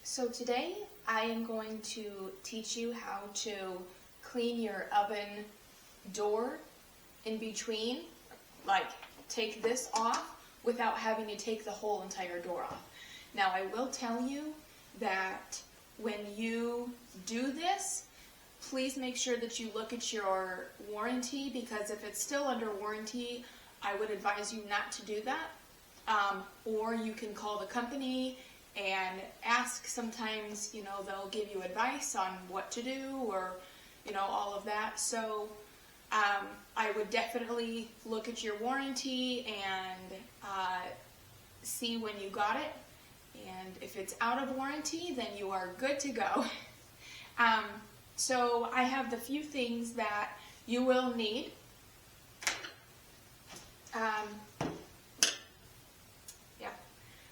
So today I am going to teach you how to clean your oven door in between, like take this off without having to take the whole entire door off. Now I will tell you that when you do this, please make sure that you look at your warranty, because if it's still under warranty, I would advise you not to do that. Or you can call the company and ask. Sometimes, they'll give you advice on what to do, or, all of that. So I would definitely look at your warranty and see when you got it. And if it's out of warranty, then you are good to go. So I have the few things that you will need.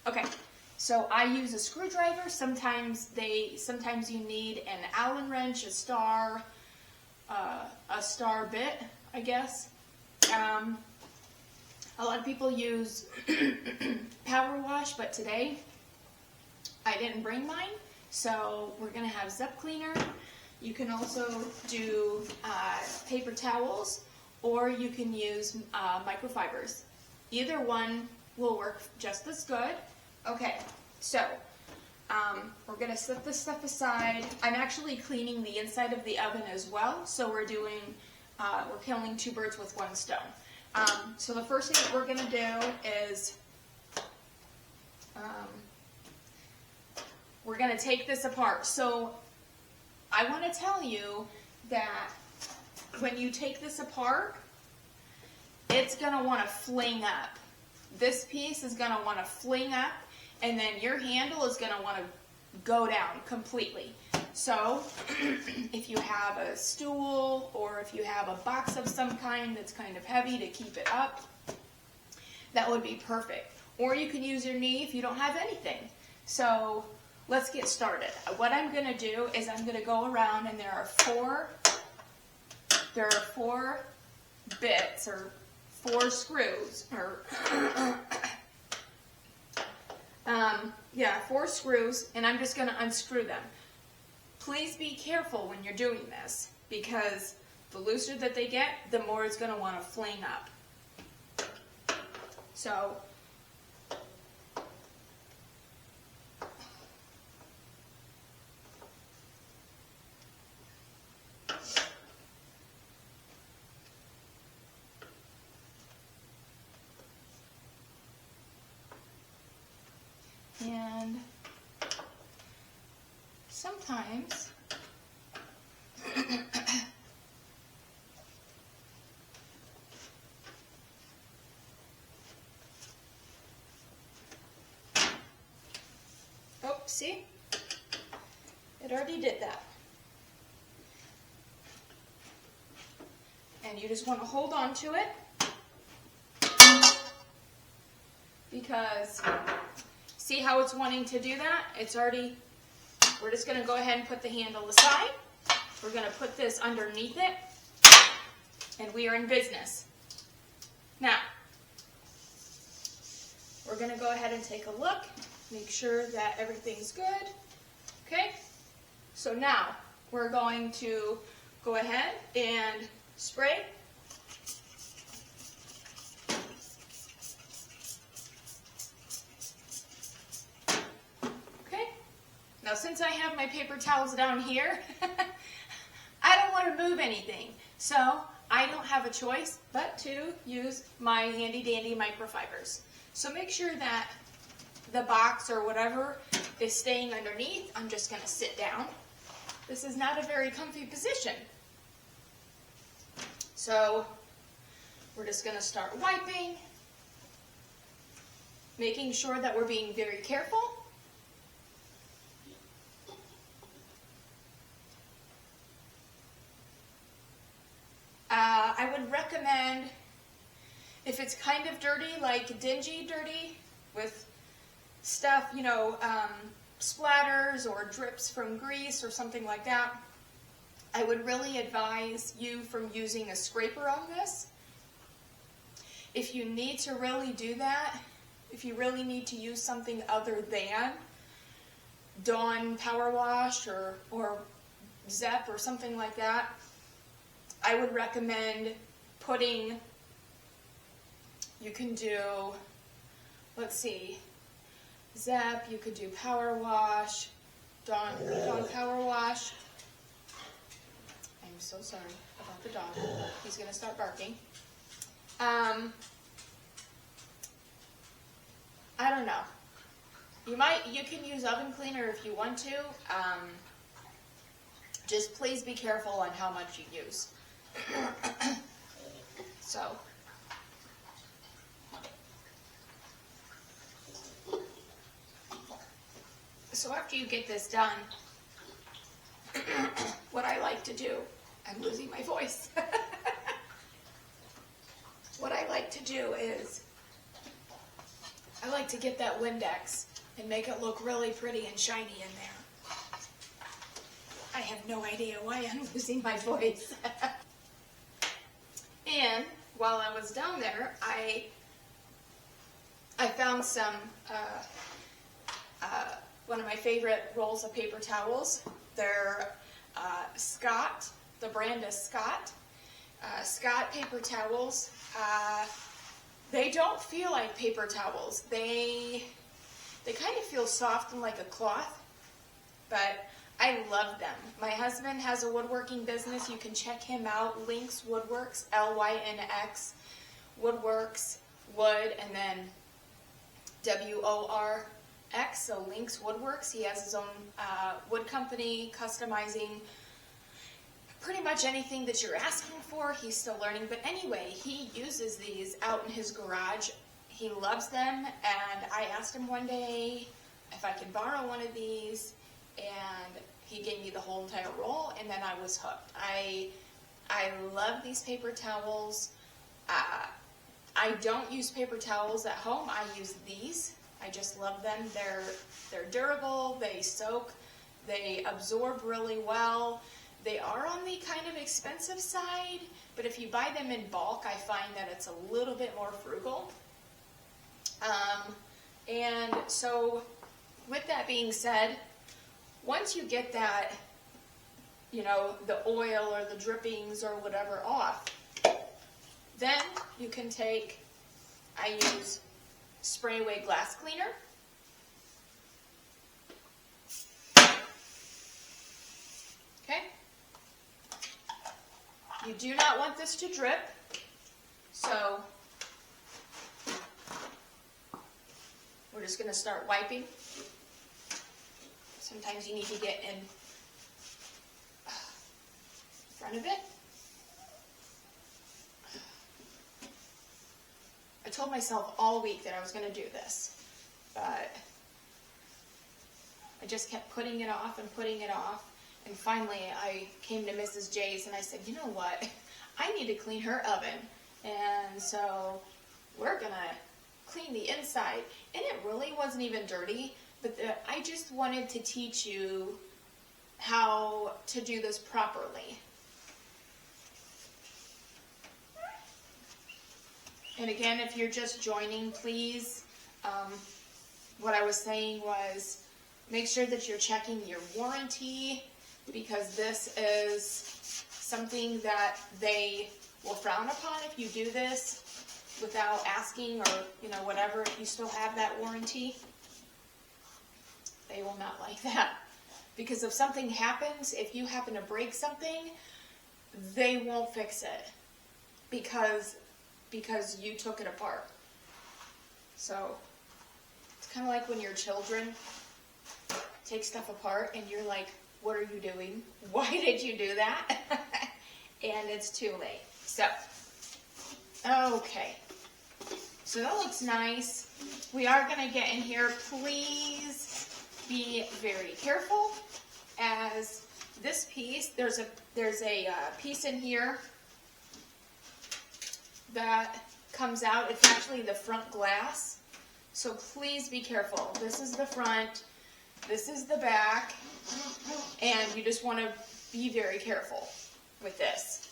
Okay, so I use a screwdriver. Sometimes you need an Allen wrench, a star bit, I guess. A lot of people use power wash, but today I didn't bring mine, so we're gonna have Zep cleaner. You can also do paper towels, or you can use microfibers. Either one will work just as good. Okay, so we're going to set this stuff aside. I'm actually cleaning the inside of the oven as well, so we're killing two birds with one stone. So the first thing that we're going to do is we're going to take this apart. So I want to tell you that when you take this apart, it's going to want to fling up. This piece is going to want to fling up, and then your handle is going to want to go down completely. So if you have a stool, or if you have a box of some kind that's kind of heavy to keep it up, that would be perfect. Or you can use your knee if you don't have anything. So let's get started. What I'm going to do is I'm going to go around, and there are four bits, or 4 screws, or 4 screws, and I'm just going to unscrew them. Please be careful when you're doing this, because the looser that they get, the more it's going to want to fling up. So and sometimes oh, see? It already did that. And you just want to hold on to it, because see how it's wanting to do that? We're just going to go ahead and put the handle aside. We're going to put this underneath it, and we are in business. Now, we're going to go ahead and take a look, make sure that everything's good. Okay? So now, we're going to go ahead and spray. Now, since I have my paper towels down here, I don't want to move anything. So I don't have a choice but to use my handy dandy microfibers. So make sure that the box or whatever is staying underneath. I'm just going to sit down. This is not a very comfy position. So we're just going to start wiping, making sure that we're being very careful. I would recommend, if it's kind of dirty, like dingy dirty, with stuff, splatters or drips from grease or something like that, I would really advise you from using a scraper on this. If you need to really do that, if you really need to use something other than Dawn Power Wash or Zep or something like that, I would recommend putting, you can do, let's see, Zep, you could do Power Wash, Dawn Power Wash. I'm so sorry about the dog. He's going to start barking. I don't know. You can use oven cleaner if you want to. Just please be careful on how much you use. So after you get this done, what I like to do, I'm losing my voice. What I like to do is, I like to get that Windex and make it look really pretty and shiny in there. I have no idea why I'm losing my voice. And while I was down there, I found some, one of my favorite rolls of paper towels. They're Scott, the brand is Scott. Scott paper towels. They don't feel like paper towels. They kind of feel soft and like a cloth, but I love them. My husband has a woodworking business. You can check him out. Lynx Woodworks, Lynx Woodworks, wood, and then WORX, so Lynx Woodworks. He has his own wood company, customizing pretty much anything that you're asking for. He's still learning, but anyway, he uses these out in his garage. He loves them, and I asked him one day if I could borrow one of these, and he gave me the whole entire roll, and then I was hooked. I love these paper towels. I don't use paper towels at home. I use these. I just love them. They're durable, they soak, they absorb really well. They are on the kind of expensive side, but if you buy them in bulk, I find that it's a little bit more frugal. And so with that being said, once you get that, you know, the oil or the drippings or whatever off, then you can take, I use spray away glass cleaner. Okay? You do not want this to drip, so we're just going to start wiping. Sometimes you need to get in front of it. I told myself all week that I was going to do this, but I just kept putting it off and putting it off. And finally, I came to Mrs. J's and I said, you know what? I need to clean her oven. And so we're going to clean the inside. And it really wasn't even dirty, but I just wanted to teach you how to do this properly. And again, if you're just joining, please, what I was saying was make sure that you're checking your warranty, because this is something that they will frown upon if you do this without asking, or, you know, whatever. If you still have that warranty, they will not like that. Because if something happens, if you happen to break something, they won't fix it because you took it apart. So it's kind of like when your children take stuff apart and you're like, what are you doing? Why did you do that? And it's too late. So, okay. So that looks nice. We are going to get in here. Please be very careful, as this piece, there's a piece in here that comes out. It's actually the front glass. So please be careful. This is the front. This is the back. And you just want to be very careful with this.